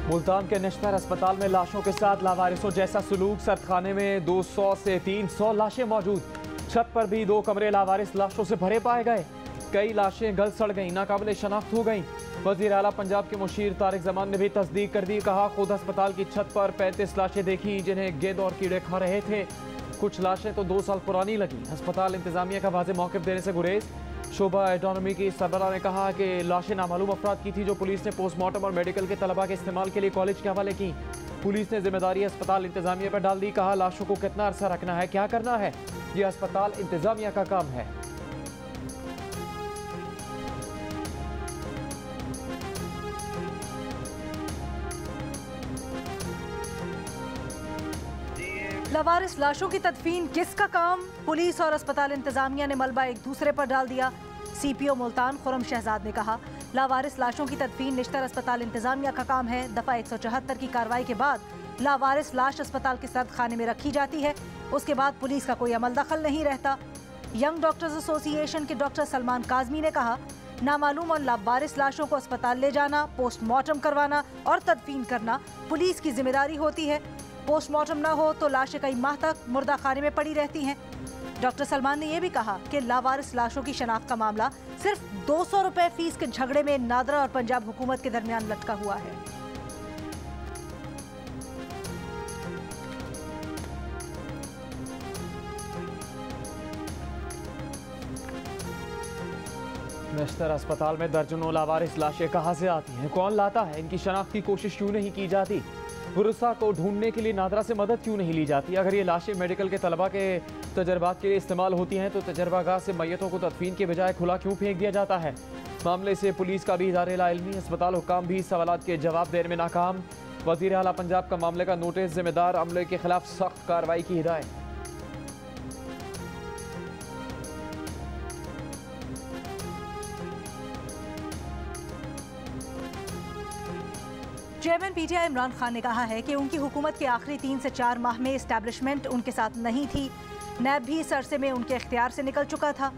मुल्तान के नश्तर अस्पताल में लाशों के साथ लावारिसों जैसा सुलूक। सर्दखाने में 200 से 300 लाशें मौजूद। छत पर भी 2 कमरे लावारिस लाशों से भरे पाए गए। कई लाशें गल सड़ गईं, नाकाबिले शनाख्त हो गईं। वजीर आला पंजाब के मुशीर तारिक जमान ने भी तस्दीक कर दी। कहा, खुद अस्पताल की छत पर 35 लाशें देखी जिन्हें गेंद और कीड़े खा रहे थे। कुछ लाशें तो 2 साल पुरानी लगी। अस्पताल इंतजामिया का वाज़ेह मौक़िफ़ देने से गुरेज। शोबा एटोनॉमी की सरबराह ने कहा कि लाशें नामालूम अफराद की थी जो पुलिस ने पोस्टमार्टम और मेडिकल के तलबा के इस्तेमाल के लिए कॉलेज के हवाले की। पुलिस ने जिम्मेदारी अस्पताल इंतजामिया पर डाल दी। कहा, लाशों को कितना अरसा रखना है, क्या करना है, ये अस्पताल इंतजामिया का काम है। लावारिस लाशों की तदफीन किसका काम? पुलिस और अस्पताल इंतजामिया ने मलबा एक दूसरे पर डाल दिया। CPO मुल्तान खुरम शहजाद ने कहा, लावारिस लाशों की तदफीन निश्तर अस्पताल इंतजामिया का काम है। दफ़ा 174 की कार्रवाई के बाद लावारिस लाश अस्पताल के सर्द खाने में रखी जाती है। उसके बाद पुलिस का कोई अमल दखल नहीं रहता। यंग डॉक्टर्स एसोसिएशन के डॉक्टर सलमान काजमी ने कहा, नामालूम और लावारिस लाशों को अस्पताल ले जाना, पोस्टमार्टम करवाना और तदफीन करना पुलिस की जिम्मेदारी होती है। पोस्टमार्टम न हो तो लाशें कई माह तक मुर्दा खाने में पड़ी रहती हैं। डॉक्टर सलमान ने यह भी कहा कि लावारिस लाशों की शनाख्त का मामला सिर्फ 200 रुपए फीस के झगड़े में नादरा और पंजाब हुकूमत के दरमियान लटका हुआ है। नश्तर अस्पताल में दर्जनों लावारिस लाशें कहां से आती हैं, कौन लाता है, इनकी शनाख्त की कोशिश क्यों नहीं की जाती? गुरसा को ढूंढने के लिए नादरा से मदद क्यों नहीं ली जाती? अगर ये लाशें मेडिकल के तलबा के तजर्बात के लिए इस्तेमाल होती हैं तो तजर्बागाह से मैयतों को तदफीन के बजाय खुला क्यों फेंक दिया जाता है? मामले से पुलिस का भी इदारे लाइल्मी, अस्पताल हुक्काम भी सवालात के जवाब देने में नाकाम। वज़ीर आला पंजाब का मामले का नोटिस, जिम्मेदार अमले के खिलाफ सख्त कार्रवाई की हिदायत। चेयरमैन PTI इमरान खान ने कहा है कि उनकी हुकूमत के आखिरी 3 से 4 माह में इस्टेब्लिशमेंट उनके साथ नहीं थी। नैब भी इस अरसे में उनके इख्तियार से निकल चुका था।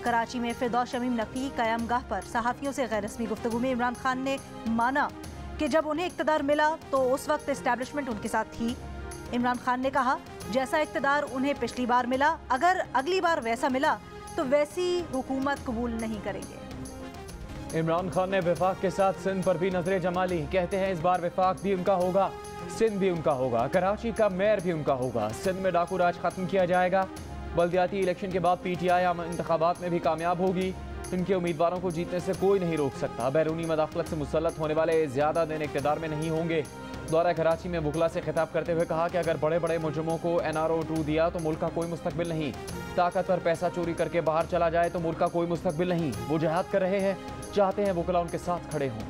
कराची में फिरदौस शमीम नकवी क़यामगाह पर सहाफ़ियों से गैर रस्मी गुफ्तगू में इमरान खान ने माना कि जब उन्हें इक़्तिदार मिला तो उस वक्त इस्टेब्लिशमेंट उनके साथ थी। इमरान खान ने कहा, जैसा इक़्तिदार उन्हें पिछली बार मिला, अगर अगली बार वैसा मिला तो वैसी हुकूमत कबूल नहीं करेंगे। इमरान खान ने वफाक के साथ सिंध पर भी नजरें जमा ली। कहते हैं इस बार वफाक भी उनका होगा, सिंध भी उनका होगा, कराची का मेयर भी उनका होगा, सिंध में डाकू राज खत्म किया जाएगा। बल्दियाती इलेक्शन के बाद PTI आम इंतखाबात में भी कामयाब होगी। इनके उम्मीदवारों को जीतने से कोई नहीं रोक सकता। बैरूनी मदाखलत से मुसल्लत होने वाले ज़्यादा दिन इक़्तिदार में नहीं होंगे। दौरा कराची में बुखला से खिताब करते हुए कहा कि अगर बड़े बड़े मुजरिमों को NRO 2 दिया तो मुल्क का कोई मुस्तकबिल नहीं। ताकतवर पैसा चोरी करके बाहर चला जाए तो मुल्क का कोई मुस्तकबिल नहीं। वो जिहाद कर रहे हैं, चाहते हैं वुकला उनके साथ खड़े हों।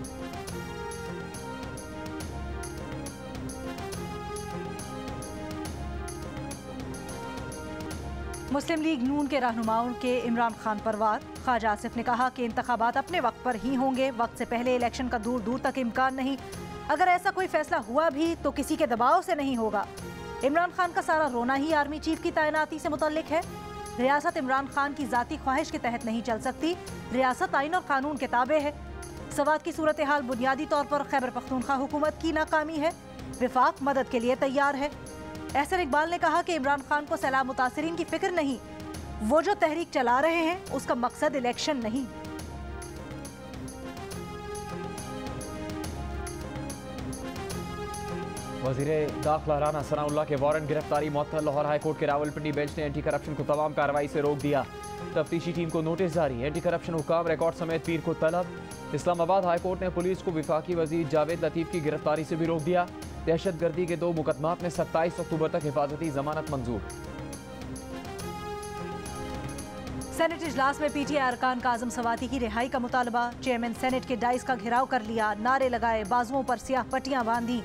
मुस्लिम लीग नून के रहनुमाओं के इमरान खान पर वार। ख्वाजा आसिफ ने कहा कि इंतखाबात अपने वक्त पर ही होंगे, वक्त से पहले इलेक्शन का दूर दूर तक इम्कान नहीं। अगर ऐसा कोई फैसला हुआ भी तो किसी के दबाव से नहीं होगा। इमरान खान का सारा रोना ही आर्मी चीफ की तैनाती से मुतल्लिक है। रियासत इमरान खान की जाती ख्वाहिश के तहत नहीं चल सकती। रियासत आइन और कानून के ताबे है। सवात की सूरत हाल बुनियादी तौर पर खैबर पख्तूनख्वा हुकूमत की नाकामी है। वफाक मदद के लिए तैयार है। एहसन इकबाल ने कहा कि इमरान खान को सैलाब मुतासिरीन की फिक्र नहीं। वो जो तहरीक चला रहे हैं उसका मकसद इलेक्शन नहीं। वज़ीर दाखिला राना सनाउल्लाह के वारंट गिरफ्तारी मुअत्तल। लाहौर हाईकोर्ट के रावलपिंडी बेंच ने एंटी करप्शन को तमाम कार्रवाई से रोक दिया। तफ्तीशी टीम को नोटिस जारी। एंटी करप्शन हुकाम रिकॉर्ड समेत पीर को तलब। इस्लामाबाद हाईकोर्ट ने पुलिस को वफाकी वजीर जावेद लतीफ़ की गिरफ्तारी से भी रोक दिया। दहशतगर्दी के 2 मुकदमात में 27 अक्टूबर तक हिफाजती जमानत मंजूर। सेनेट इजलास में PTI अरकान का आजम सवाती की रिहाई का मुतालबा। चेयरमैन सेनेट के डाइस का घेराव कर लिया, नारे लगाए, बाजुओं पर स्याह पट्टियां बांधी।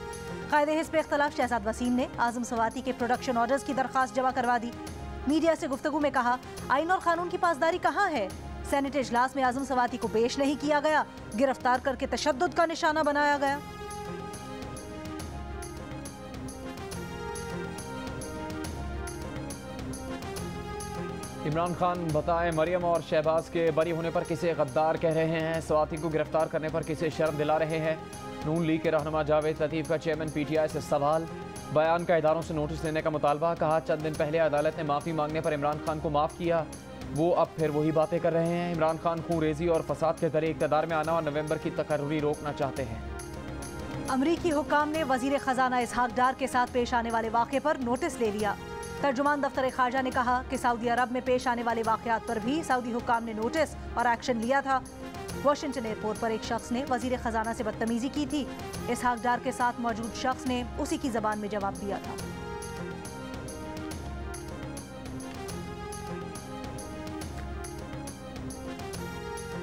कायदे हिस्ब इख्तलाफ शहजाद वसीम ने आजम सवाती के प्रोडक्शन ऑर्डर्स की दरखास्त जमा करवा दी। मीडिया से गुफ्तगू में कहा, आइन और कानून की पासदारी कहाँ है? सेनेट इजलास में आजम सवाती को पेश नहीं किया गया, गिरफ्तार करके तशद्दुद का निशाना बनाया गया। इमरान खान बताएं मरियम और शहबाज के बरी होने पर किसे गद्दार कह रहे हैं, स्वाति को गिरफ्तार करने पर किसे शर्म दिला रहे हैं। नून लीग के रहनुमा जावेद लतीफ़ का चेयरमैन पीटीआई से सवाल, बयान का इदारों से नोटिस लेने का मुतालबा। कहा चंद दिन पहले अदालत ने माफ़ी मांगने पर इमरान खान को माफ़ किया, वो अब फिर वही बातें कर रहे हैं। इमरान खान खूंरेज़ी और फसाद के जरिए इक़्तिदार में आना और नवंबर की तकर्री रोकना चाहते हैं। अमरीकी हुक्काम ने वजीर खजाना इसहाक डार के साथ पेश आने वाले वाक़े पर नोटिस ले लिया। तर्जुमान दफ्तर खारजा ने कहा कि सऊदी अरब में पेश आने वाले वाक़यात पर भी सऊदी हुक्काम ने नोटिस और एक्शन लिया था। वाशिंगटन एयरपोर्ट पर एक शख्स ने वजीर खजाना से बदतमीजी की थी। इसहाक डार के साथ मौजूद शख्स ने उसी की जबान में जवाब दिया था।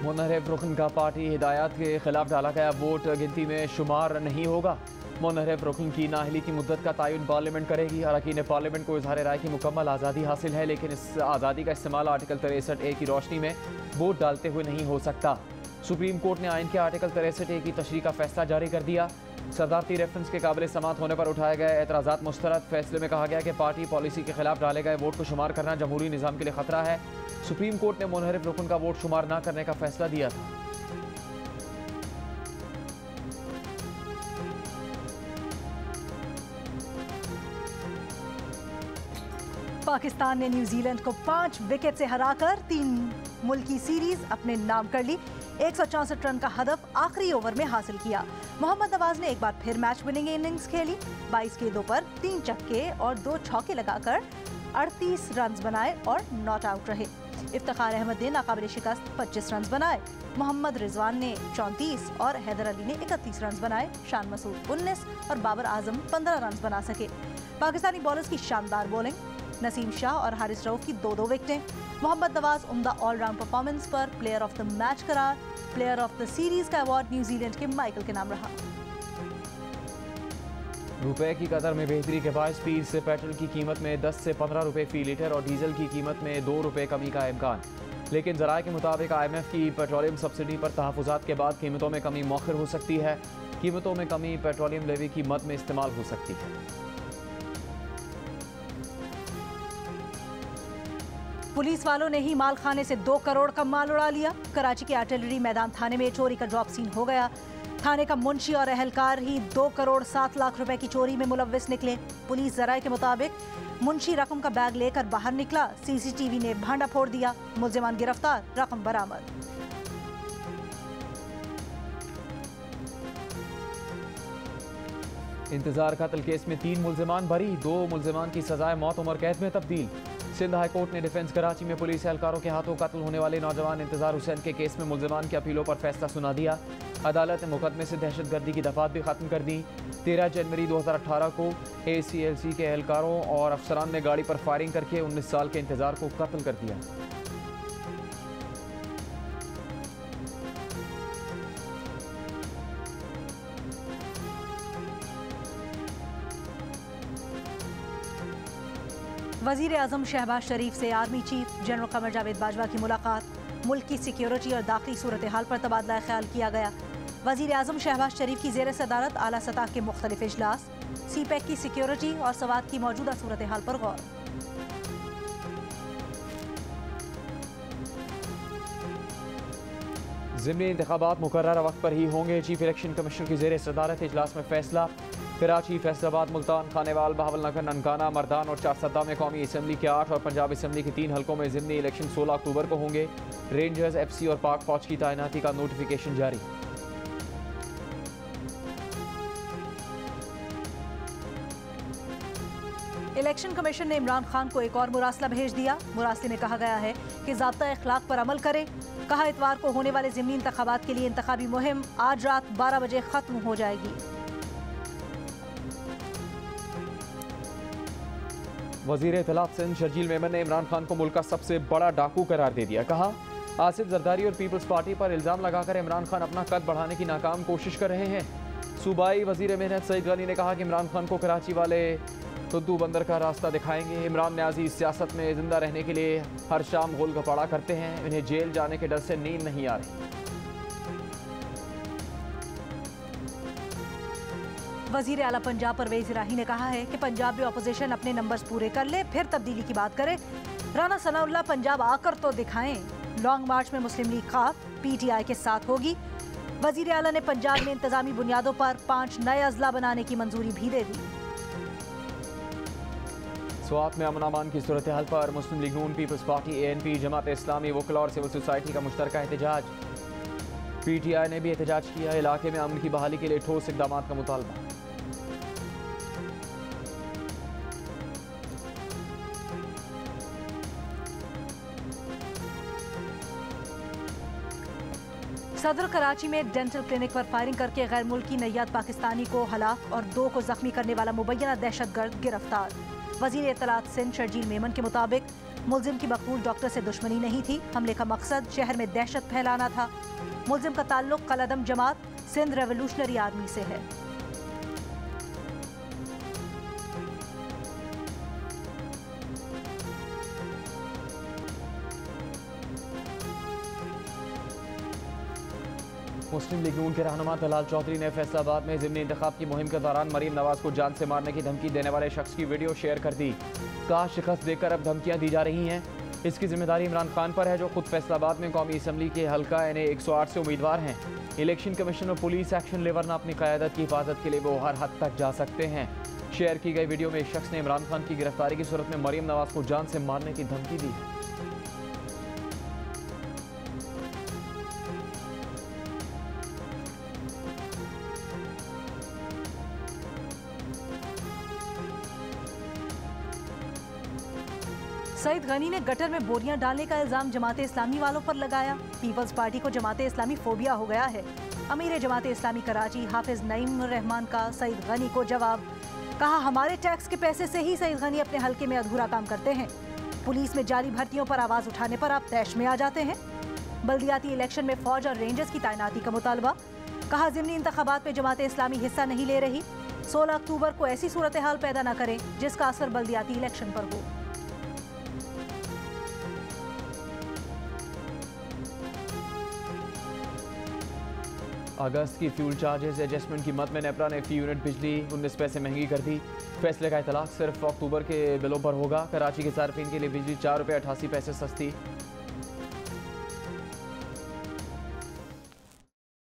मुनहरिफ रुकन का पार्टी हिदायत के खिलाफ डाला गया वोट गिनती में शुमार नहीं होगा। मुनहरिफ रुकन की नाअहली की मुद्दत का तयन पार्लियामेंट करेगी। अरकान पार्लियामेंट को इजहार राय की मुकम्मल आज़ादी हासिल है, लेकिन इस आज़ादी का इस्तेमाल आर्टिकल 63A की रोशनी में वोट डालते हुए नहीं हो सकता। सुप्रीम कोर्ट ने आइन के आर्टिकल 63A की तशरीह का फैसला जारी कर दिया। सदारती रेफरेंस के काबिल समात होने पर उठाए गए एतराज़ात मुस्तरद। फैसले में कहा गया कि पार्टी पॉलिसी के खिलाफ डाले गए वोट को शुमार करना जमहूरी निज़ाम के लिए खतरा है। सुप्रीम कोर्ट ने मुनहरिफ रुकन का वोट शुमार न करने का फैसला दिया था। पाकिस्तान ने न्यूजीलैंड को 5 विकेट से हराकर 3 मुल्की सीरीज अपने नाम कर ली। 164 रन का हदफ आखिरी ओवर में हासिल किया। मोहम्मद नवाज ने एक बार फिर मैच विनिंग इनिंग्स खेली। 22 गेंदों पर 3 छक्के और 2 चौके लगाकर 38 रन बनाए और नॉट आउट रहे। इफ्तिखार अहमद ने नाकाबिल शिकस्त 25 रन बनाए। मोहम्मद रिजवान ने 34 और हैदर अली ने 31 रन बनाए। शान मसूद 19 और बाबर आजम 15 रन बना सके। पाकिस्तानी बॉलर्स की शानदार बॉलिंग, नसीम शाह और हारिस रऊफ की 2-2 विकेटें। मोहम्मद नवाज उम्दा ऑलराउंड परफॉर्मेंस पर प्लेयर ऑफ द मैच करार। प्लेयर ऑफ द सीरीज का अवार्ड न्यूजीलैंड के माइकल के नाम रहा। रुपए की कदर में बेहतरी के बायस पीर से पेट्रोल की कीमत में 10 से 15 रुपए फी लीटर और डीजल की कीमत में 2 रुपए कमी का इम्कान। लेकिन ज़राए के मुताबिक IMF की पेट्रोलियम सब्सिडी पर तहफ़्फ़ुज़ात के बाद कीमतों में कमी मौखर हो सकती है। कीमतों में कमी पेट्रोलियम लेवी की मद में इस्तेमाल हो सकती है। पुलिस वालों ने ही माल खाने से 2 करोड़ का माल उड़ा लिया। कराची के आर्टिलरी मैदान थाने में चोरी का ड्रॉप सीन हो गया। थाने का मुंशी और अहलकार ही 2 करोड़ 7 लाख रुपए की चोरी में मुलव्विस निकले। पुलिस जराये के मुताबिक मुंशी रकम का बैग लेकर बाहर निकला। CCTV ने भांडा फोड़ दिया। मुल्जिमान गिरफ्तार, रकम बरामद। इंतजार कत्ल केस में 3 मुल्जिमान बरी, 2 मुल्जिमान की सजाए मौत उम्र कैद में तब्दील। सिंध हाई कोर्ट ने डिफेंस कराची में पुलिस एहलकारों के हाथों कत्ल होने वाले नौजवान इंतजार हुसैन के केस में मुल्जिमान की अपीलों पर फैसला सुना दिया। अदालत ने मुकदमे से दहशतगर्दी की दफात भी खत्म कर दी। 13 जनवरी 2018 को ACLC के एहलकारों और अफसरान ने गाड़ी पर फायरिंग करके 19 साल के इंतजार को कत्ल कर दिया। वजीर आजम शहबाज शरीफ से army chief general Qamar Javed Bajwa की मुलाकात। मुल्क की सिक्योरिटी और दाखिली सूरत हाल पर तबादला ख्याल किया गया। वजीर आजम शहबाज शरीफ की ज़ेर सदारत आला सतह के मुख्तलिफ इजलास। CPEC की सिक्योरिटी और सवात की मौजूदा सूरत हाल पर गौर। ज़िमनी इंतखाबात मुकर्रर वक्त पर ही होंगे। चीफ इलेक्शन कमीशनर की ज़ेर सदारत इजलास में फैसला। कराची, फैसलाबाद, मुल्तान, खानेवाल, बहावलनगर, ननकाना, मर्दान और चारसदा में कौमी असम्बली के 8 और पंजाब असम्बली के 3 हलकों में ज़िमनी इलेक्शन 16 अक्टूबर को होंगे। रेंजर्स, FC और पाक फौज की तैनाती का नोटिफिकेशन जारी। इलेक्शन कमीशन ने इमरान खान को एक और मुरासला भेज दिया। मुरासले में कहा गया है कि ज़ाब्ता इखलाक पर अमल करें। कहा इतवार को होने वाले ज़िमनी इंतखाबात के लिए इंतखाबी मुहिम आज रात 12 बजे खत्म हो जाएगी। वज़ीर इत्तलात सिंध शर्जील मेमन ने इमरान खान को मुल्क का सबसे बड़ा डाकू करार दे दिया। कहा आसिफ जरदारी और पीपल्स पार्टी पर इल्ज़ाम लगाकर इमरान खान अपना कद बढ़ाने की नाकाम कोशिश कर रहे हैं। सूबाई वज़ीर मेहनत सईद गनी ने कहा कि इमरान खान को कराची वाले तुद्दू बंदर का रास्ता दिखाएंगे। इमरान न्याजी सियासत में जिंदा रहने के लिए हर शाम गोल गपाड़ा करते हैं। इन्हें जेल जाने के डर से नींद नहीं आ रही। वज़ीर आला पंजाब परवेज़ इलाही ने कहा है कि पंजाब में अपोजिशन अपने नंबर्स पूरे कर ले, फिर तब्दीली की बात करे। राना सनाउल्लाह पंजाब आकर तो दिखाएं। लॉन्ग मार्च में मुस्लिम लीग खाफ PTI के साथ होगी। वजीर आला ने पंजाब में इंतजामी बुनियादों पर 5 नए अजला बनाने की मंजूरी भी दे दी। स्वात में अमन अमान की सूरत हाल पर मुस्लिम लीग नून, peoples party, ANP, Jamaat Islami, वकला और सिविल सोसाइटी का मुश्तरका एहतजाज। PTI ने भी एहतजाज किया। इलाके में अमन की बहाली के लिए ठोस इक़दामात का मुतालबा। सदर कराची में डेंटल क्लिनिक पर फायरिंग करके गैर मुल्की नैयाद पाकिस्तानी को हलाक और 2 को जख्मी करने वाला मुबैना दहशतगर्द गिरफ्तार। वजीर इत्तलात सिंध शर्जील मेमन के मुताबिक मुलजिम की मकबूल डॉक्टर से दुश्मनी नहीं थी। हमले का मकसद शहर में दहशत फैलाना था। मुलजिम का ताल्लुक कलअदम जमात सिंध रेवोल्यूशनरी आर्मी से है। मुस्लिम लीग नून के रहनुमा दलाल चौधरी ने फैसलाबाद में ज़िमनी इंतखाब की मुहिम के दौरान मरीम नवाज को जान से मारने की धमकी देने वाले शख्स की वीडियो शेयर कर दी। कहा शिकस्त देकर अब धमकियां दी जा रही हैं। इसकी जिम्मेदारी इमरान खान पर है, जो खुद फैसलाबाद में कौमी असम्बली के हल्का NA 108 से उम्मीदवार हैं। इलेक्शन कमीशन और पुलिस एक्शन लेवरना अपनी क़यादत की हिफाजत के लिए वो हर हद तक जा सकते हैं। शेयर की गई वीडियो में एक शख्स ने इमरान खान की गिरफ्तारी की सूरत में मरीम नवाज को जान से मारने की धमकी दी है। सईद गनी ने गटर में बोरियां डालने का इल्जाम जमाते इस्लामी वालों पर लगाया। पीपल्स पार्टी को जमाते इस्लामी फोबिया हो गया है। अमीर जमाते इस्लामी कराची हाफिज नईम रहमान का सईद गनी को जवाब। कहा हमारे टैक्स के पैसे से ही सईद गनी अपने हल्के में अधूरा काम करते हैं। पुलिस में जारी भर्तियों पर आवाज उठाने पर आप तैश में आ जाते हैं। बल्दियाती इलेक्शन में फौज और रेंजर्स की तैनाती का मुतालबा। कहा ज़िमनी इंतखाबात में जमाते इस्लामी हिस्सा नहीं ले रही। 16 अक्टूबर को ऐसी सूरत हाल पैदा न करें जिसका असर बल्दियाती इलेक्शन पर हो। अगस्त की फ्यूल चार्जेस एडजस्टमेंट कीमत में नेपरा ने फी यूनिट बिजली 19 पैसे महंगी कर दी। फैसले का इतलाक सिर्फ अक्टूबर के बिलों पर होगा। कराची के सार्फिन के लिए बिजली 4 रुपये 88 पैसे सस्ती।